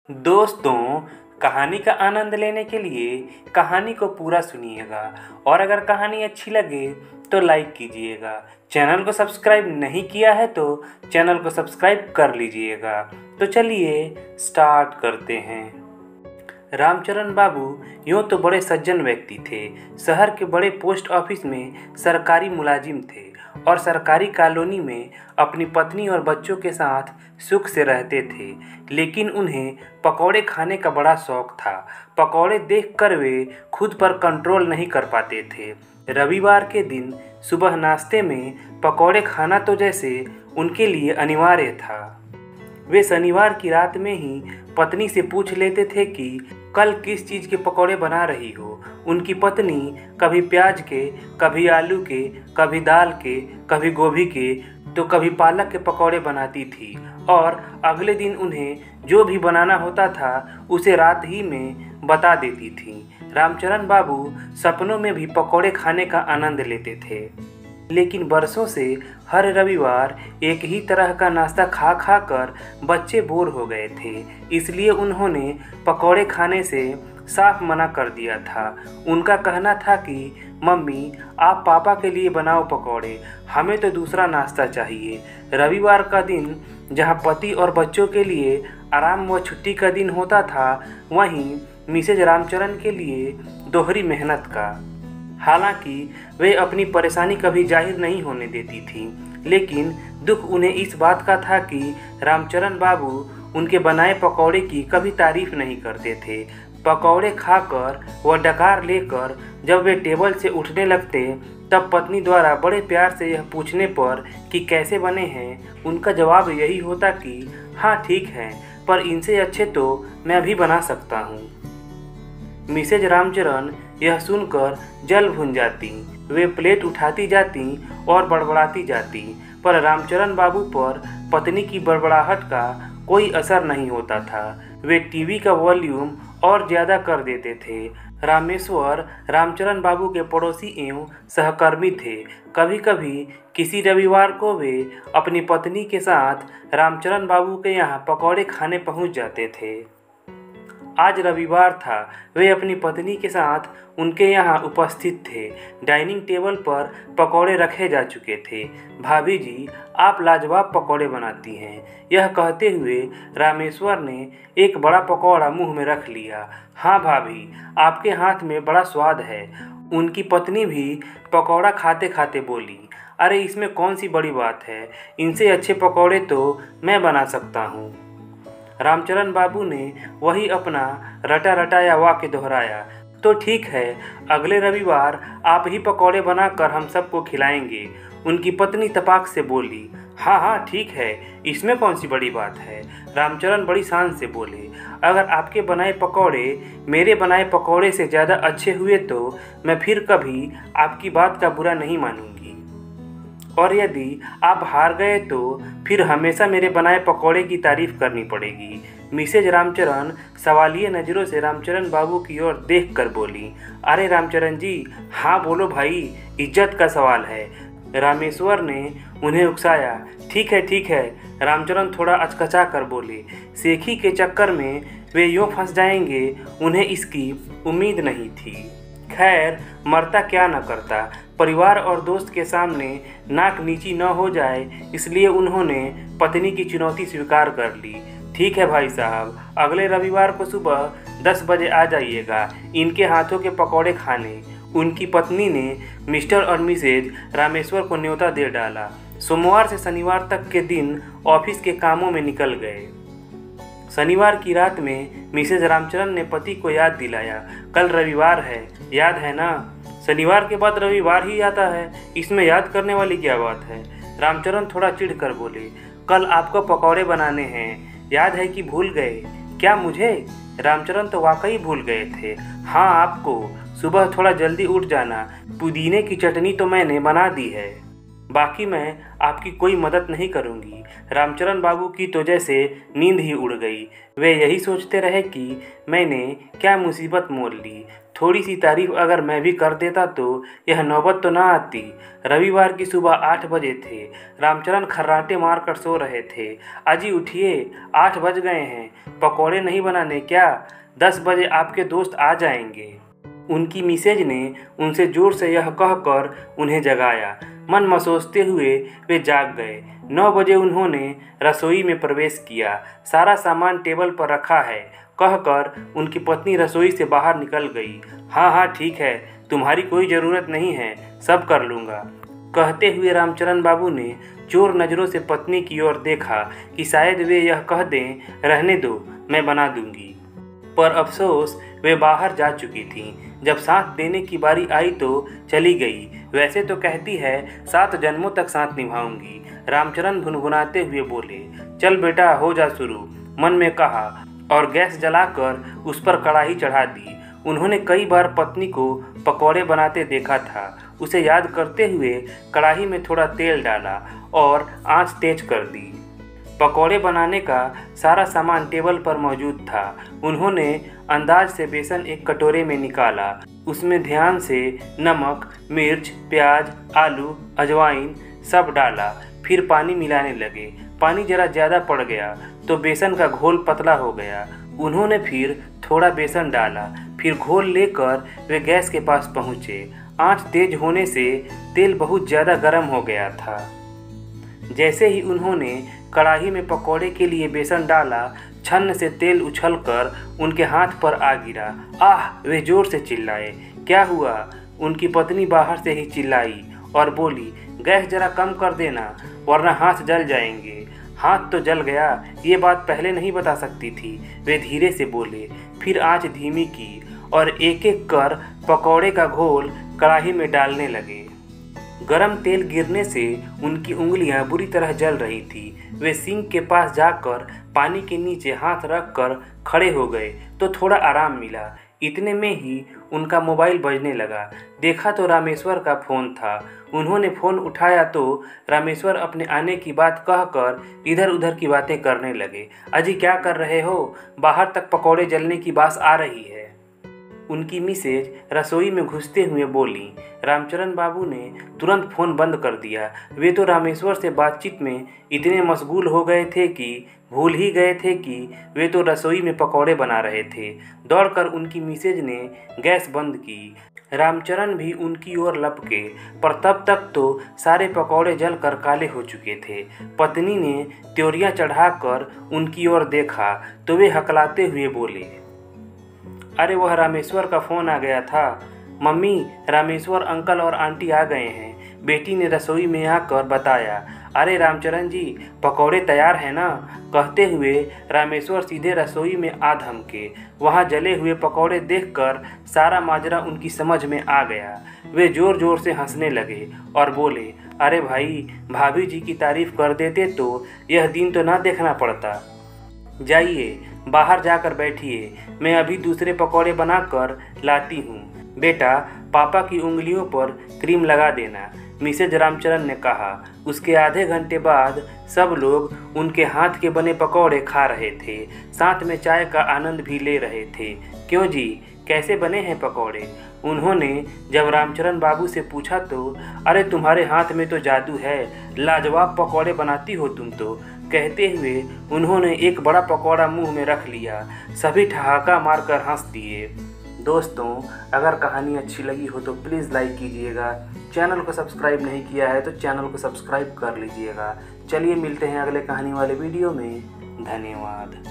दोस्तों, कहानी का आनंद लेने के लिए कहानी को पूरा सुनिएगा और अगर कहानी अच्छी लगे तो लाइक कीजिएगा। चैनल को सब्सक्राइब नहीं किया है तो चैनल को सब्सक्राइब कर लीजिएगा। तो चलिए स्टार्ट करते हैं। रामचरण बाबू यूँ तो बड़े सज्जन व्यक्ति थे। शहर के बड़े पोस्ट ऑफिस में सरकारी मुलाजिम थे और सरकारी कॉलोनी में अपनी पत्नी और बच्चों के साथ सुख से रहते थे। लेकिन उन्हें पकौड़े खाने का बड़ा शौक था। पकौड़े देखकर वे खुद पर कंट्रोल नहीं कर पाते थे। रविवार के दिन सुबह नाश्ते में पकौड़े खाना तो जैसे उनके लिए अनिवार्य था। वे शनिवार की रात में ही पत्नी से पूछ लेते थे कि कल किस चीज़ के पकौड़े बना रही हो। उनकी पत्नी कभी प्याज के, कभी आलू के, कभी दाल के, कभी गोभी के, तो कभी पालक के पकौड़े बनाती थी और अगले दिन उन्हें जो भी बनाना होता था उसे रात ही में बता देती थी। रामचरण बाबू सपनों में भी पकौड़े खाने का आनंद लेते थे। लेकिन बरसों से हर रविवार एक ही तरह का नाश्ता खा खा कर बच्चे बोर हो गए थे। इसलिए उन्होंने पकौड़े खाने से साफ मना कर दिया था। उनका कहना था कि मम्मी, आप पापा के लिए बनाओ पकौड़े, हमें तो दूसरा नाश्ता चाहिए। रविवार का दिन जहां पति और बच्चों के लिए आराम व छुट्टी का दिन होता था, वहीं मिसेज रामचरण के लिए दोहरी मेहनत का। हालांकि वे अपनी परेशानी कभी जाहिर नहीं होने देती थीं, लेकिन दुख उन्हें इस बात का था कि रामचरण बाबू उनके बनाए पकौड़े की कभी तारीफ नहीं करते थे। पकौड़े खाकर व डकार लेकर जब वे टेबल से उठने लगते, तब पत्नी द्वारा बड़े प्यार से यह पूछने पर कि कैसे बने हैं, उनका जवाब यही होता कि हाँ ठीक है, पर इनसे अच्छे तो मैं भी बना सकता हूँ। मिसेज रामचरण यह सुनकर जल भुन जाती। वे प्लेट उठाती जाती और बड़बड़ाती जाती, पर रामचरण बाबू पर पत्नी की बड़बड़ाहट का कोई असर नहीं होता था। वे टीवी का वॉल्यूम और ज़्यादा कर देते थे। रामेश्वर रामचरण बाबू के पड़ोसी एवं सहकर्मी थे। कभी कभी किसी रविवार को वे अपनी पत्नी के साथ रामचरण बाबू के यहाँ पकौड़े खाने पहुँच जाते थे। आज रविवार था। वे अपनी पत्नी के साथ उनके यहाँ उपस्थित थे। डाइनिंग टेबल पर पकौड़े रखे जा चुके थे। भाभी जी, आप लाजवाब पकौड़े बनाती हैं। यह कहते हुए रामेश्वर ने एक बड़ा पकौड़ा मुंह में रख लिया। हाँ भाभी, आपके हाथ में बड़ा स्वाद है। उनकी पत्नी भी पकौड़ा खाते खाते बोली। अरे इसमें कौन सी बड़ी बात है, इनसे अच्छे पकौड़े तो मैं बना सकता हूँ। रामचरण बाबू ने वही अपना रटा रटाया वाक्य दोहराया। तो ठीक है, अगले रविवार आप ही पकौड़े बनाकर हम सबको खिलाएंगे। उनकी पत्नी तपाक से बोली। हाँ हाँ ठीक है, इसमें कौन सी बड़ी बात है। रामचरण बड़ी शान से बोले। अगर आपके बनाए पकौड़े मेरे बनाए पकौड़े से ज़्यादा अच्छे हुए तो मैं फिर कभी आपकी बात का बुरा नहीं मानूंगी, और यदि आप हार गए तो फिर हमेशा मेरे बनाए पकौड़े की तारीफ करनी पड़ेगी। मिसेज रामचरण सवालिया नज़रों से रामचरण बाबू की ओर देखकर बोली। अरे रामचरण जी, हाँ बोलो भाई, इज्जत का सवाल है। रामेश्वर ने उन्हें उकसाया। ठीक है ठीक है, रामचरण थोड़ा अचकचा कर बोले। सेखी के चक्कर में वे यूँ फंस जाएंगे, उन्हें इसकी उम्मीद नहीं थी। खैर, मरता क्या न करता, परिवार और दोस्त के सामने नाक नीची न हो जाए, इसलिए उन्होंने पत्नी की चुनौती स्वीकार कर ली। ठीक है भाई साहब, अगले रविवार को सुबह 10 बजे आ जाइएगा इनके हाथों के पकौड़े खाने। उनकी पत्नी ने मिस्टर और मिसेज रामेश्वर को न्योता दे डाला। सोमवार से शनिवार तक के दिन ऑफिस के कामों में निकल गए। शनिवार की रात में मिसेज रामचरण ने पति को याद दिलाया। कल रविवार है, याद है ना। शनिवार के बाद रविवार ही आता है, इसमें याद करने वाली क्या बात है। रामचरण थोड़ा चिढ़ कर बोले। कल आपको पकौड़े बनाने हैं, याद है कि भूल गए। क्या मुझे? रामचरण तो वाकई भूल गए थे। हाँ आपको। सुबह थोड़ा जल्दी उठ जाना, पुदीने की चटनी तो मैंने बना दी है। बाकी मैं आपकी कोई मदद नहीं करूँगी। रामचरण बाबू की तो जैसे नींद ही उड़ गई। वे यही सोचते रहे कि मैंने क्या मुसीबत मोल ली। थोड़ी सी तारीफ अगर मैं भी कर देता तो यह नौबत तो ना आती। रविवार की सुबह 8 बजे थे। रामचरण खर्राटे मार कर सो रहे थे। अजी उठिए, 8 बज गए हैं। पकौड़े नहीं बनाने क्या? 10 बजे आपके दोस्त आ जाएंगे। उनकी मिसेज ने उनसे जोर से यह कहकर उन्हें जगाया। मन मसोसते हुए वे जाग गए। 9 बजे उन्होंने रसोई में प्रवेश किया। सारा सामान टेबल पर रखा है कहकर उनकी पत्नी रसोई से बाहर निकल गई। हाँ हाँ ठीक है, तुम्हारी कोई ज़रूरत नहीं है, सब कर लूँगा। कहते हुए रामचरण बाबू ने चोर नज़रों से पत्नी की ओर देखा कि शायद वे यह कह दें, रहने दो, मैं बना दूंगी। पर अफसोस वे बाहर जा चुकी थीं। जब साथ देने की बारी आई तो चली गई। वैसे तो कहती है 7 जन्मों तक साथ निभाऊंगी। रामचरण भुनभुनाते हुए बोले, चल बेटा हो जा शुरू, मन में कहा और गैस जलाकर उस पर कढ़ाई चढ़ा दी। उन्होंने कई बार पत्नी को पकौड़े बनाते देखा था। उसे याद करते हुए कढ़ाई में थोड़ा तेल डाला और आंच तेज कर दी। पकौड़े बनाने का सारा सामान टेबल पर मौजूद था। उन्होंने अंदाज से बेसन एक कटोरे में निकाला। उसमें ध्यान से नमक, मिर्च, प्याज, आलू, अजवाइन सब डाला। फिर पानी मिलाने लगे। पानी जरा ज़्यादा पड़ गया तो बेसन का घोल पतला हो गया। उन्होंने फिर थोड़ा बेसन डाला। फिर घोल लेकर वे गैस के पास पहुँचे। आंच तेज होने से तेल बहुत ज़्यादा गर्म हो गया था। जैसे ही उन्होंने कढ़ाई में पकौड़े के लिए बेसन डाला, छन्न से तेल उछलकर उनके हाथ पर आ गिरा। आह! वे जोर से चिल्लाए। क्या हुआ? उनकी पत्नी बाहर से ही चिल्लाई और बोली, गैस जरा कम कर देना वरना हाथ जल जाएंगे। हाथ तो जल गया, ये बात पहले नहीं बता सकती थी, वे धीरे से बोले। फिर आंच धीमी की और एक एक कर पकौड़े का घोल कढ़ाई में डालने लगे। गरम तेल गिरने से उनकी उंगलियां बुरी तरह जल रही थी। वे सिंक के पास जाकर पानी के नीचे हाथ रखकर खड़े हो गए तो थोड़ा आराम मिला। इतने में ही उनका मोबाइल बजने लगा। देखा तो रामेश्वर का फ़ोन था। उन्होंने फ़ोन उठाया तो रामेश्वर अपने आने की बात कहकर इधर उधर की बातें करने लगे। अजी क्या कर रहे हो? बाहर तक पकौड़े जलने की बात आ रही है। उनकी मिसेज रसोई में घुसते हुए बोली। रामचरण बाबू ने तुरंत फ़ोन बंद कर दिया। वे तो रामेश्वर से बातचीत में इतने मशगूल हो गए थे कि भूल ही गए थे कि वे तो रसोई में पकौड़े बना रहे थे। दौड़कर उनकी मिसेज ने गैस बंद की। रामचरण भी उनकी ओर लपके, पर तब तक तो सारे पकौड़े जलकर काले हो चुके थे। पत्नी ने त्योरियां चढ़ाकर उनकी ओर देखा तो वे हकलाते हुए बोले, अरे वह रामेश्वर का फ़ोन आ गया था। मम्मी, रामेश्वर अंकल और आंटी आ गए हैं। बेटी ने रसोई में आकर बताया। अरे रामचरण जी, पकौड़े तैयार हैं ना? कहते हुए रामेश्वर सीधे रसोई में आ धमके। वहाँ जले हुए पकौड़े देखकर सारा माजरा उनकी समझ में आ गया। वे ज़ोर ज़ोर से हंसने लगे और बोले, अरे भाई, भाभी जी की तारीफ़ कर देते तो यह दिन तो ना देखना पड़ता। जाइए बाहर जाकर बैठिए, मैं अभी दूसरे पकौड़े बनाकर लाती हूँ। बेटा, पापा की उंगलियों पर क्रीम लगा देना, मिसेज रामचरण ने कहा। उसके आधे घंटे बाद सब लोग उनके हाथ के बने पकौड़े खा रहे थे। साथ में चाय का आनंद भी ले रहे थे। क्यों जी, कैसे बने हैं पकौड़े? उन्होंने जब रामचरण बाबू से पूछा तो, अरे तुम्हारे हाथ में तो जादू है, लाजवाब पकौड़े बनाती हो तुम तो। कहते हुए उन्होंने एक बड़ा पकौड़ा मुंह में रख लिया। सभी ठहाका मारकर हंस दिए। दोस्तों, अगर कहानी अच्छी लगी हो तो प्लीज़ लाइक कीजिएगा। चैनल को सब्सक्राइब नहीं किया है तो चैनल को सब्सक्राइब कर लीजिएगा। चलिए मिलते हैं अगले कहानी वाले वीडियो में। धन्यवाद।